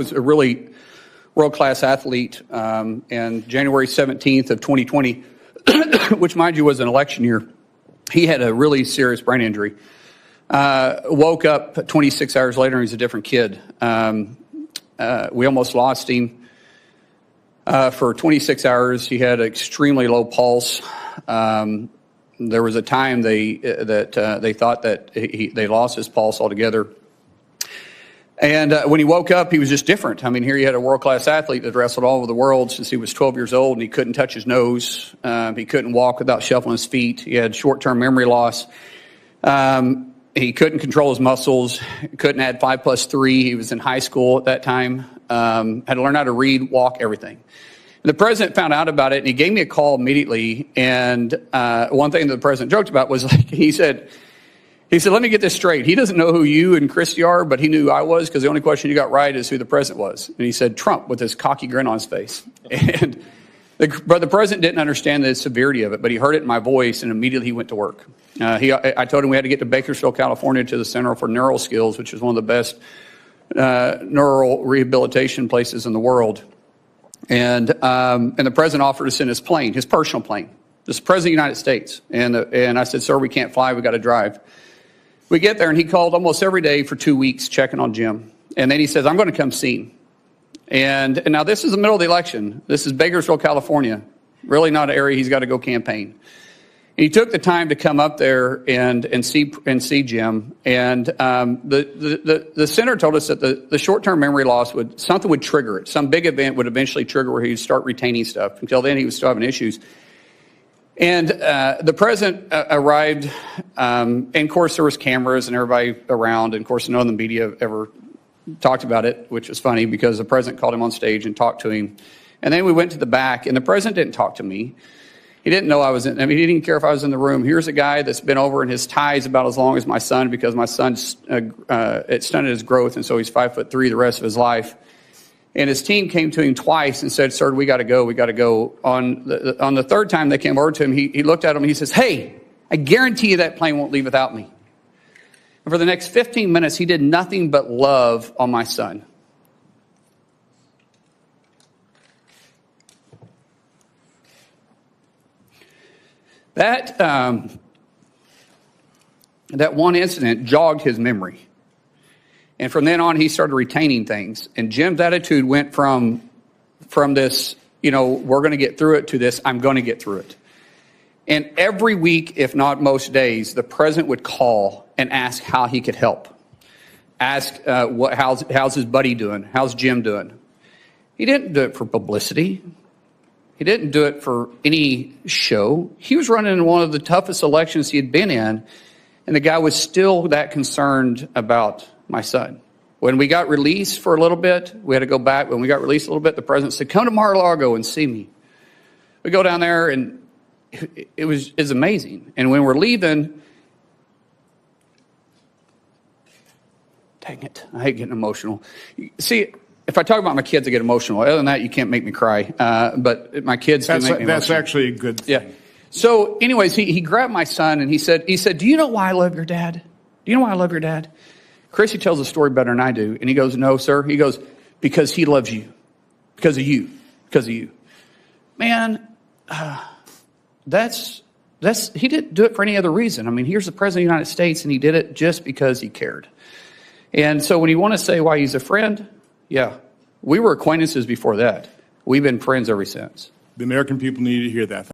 Was a really world-class athlete, and January 17th of 2020, which mind you was an election year, he had a really serious brain injury. Woke up 26 hours later and he's a different kid. We almost lost him. For 26 hours, he had an extremely low pulse. There was a time they thought that they lost his pulse altogether. And when he woke up, he was just different. I mean, here you had a world-class athlete that wrestled all over the world since he was 12 years old, and he couldn't touch his nose. He couldn't walk without shuffling his feet. He had short-term memory loss. He couldn't control his muscles. Couldn't add 5 plus 3. He was in high school at that time. Had to learn how to read, walk, everything. And the president found out about it, and he gave me a call immediately. And one thing that the president joked about was, like, he said, let me get this straight. He doesn't know who you and Christy are, but he knew who I was, because the only question you got right is who the president was. And he said, Trump, with his cocky grin on his face. And but the president didn't understand the severity of it, but he heard it in my voice, and immediately he went to work. I told him we had to get to Bakersfield, California, to the Center for Neural Skills, which is one of the best neural rehabilitation places in the world. And the president offered to send his plane, his personal plane. This is the president of the United States. And I said, sir, we can't fly. We got to drive. We get there, and he called almost every day for 2 weeks checking on Jim. And then he says, I'm going to come see him. And now this is the middle of the election. This is Bakersfield, California. Really not an area he's got to go campaign. And he took the time to come up there and see Jim. And the center told us that the short-term memory loss something would trigger it. Some big event would eventually trigger where he'd start retaining stuff. Until then, he was still having issues. And the president arrived, and of course there was cameras and everybody around, and of course none of the media ever talked about it, which was funny because the president called him on stage and talked to him. And then we went to the back, and the president didn't talk to me. He didn't know I was in, I mean, he didn't care if I was in the room. Here's a guy that's been over, and his tie is about as long as my son, because my son, it stunted his growth, and so he's 5'3" the rest of his life. And his team came to him twice and said, sir, we got to go. We got to go. On the third time they came over to him, he looked at him and he says, hey, I guarantee you that plane won't leave without me. And for the next 15 minutes, he did nothing but love on my son. That one incident jogged his memory. And from then on, he started retaining things. And Jim's attitude went from this, we're going to get through it, to this, I'm going to get through it. And every week, if not most days, the president would call and ask how he could help. Ask, how's his buddy doing? How's Jim doing? He didn't do it for publicity. He didn't do it for any show. He was running in one of the toughest elections he had been in, and the guy was still that concerned about my son. When we got released for a little bit, we had to go back. When we got released a little bit, the president said, come to Mar-a-Lago and see me. We go down there, and it's amazing. And when we're leaving, dang it, I hate getting emotional. See, if I talk about my kids, I get emotional. Other than that, you can't make me cry. But my kids can make me emotional. That's actually a good thing. Yeah. So anyways, he grabbed my son, and he said, do you know why I love your dad? Do you know why I love your dad? Chrissy tells the story better than I do. And he goes, no, sir. He goes, because he loves you. Because of you. Because of you. Man, he didn't do it for any other reason. I mean, here's the president of the United States, and he did it just because he cared. And so when you want to say why he's a friend, yeah, we were acquaintances before that. We've been friends ever since. The American people need to hear that.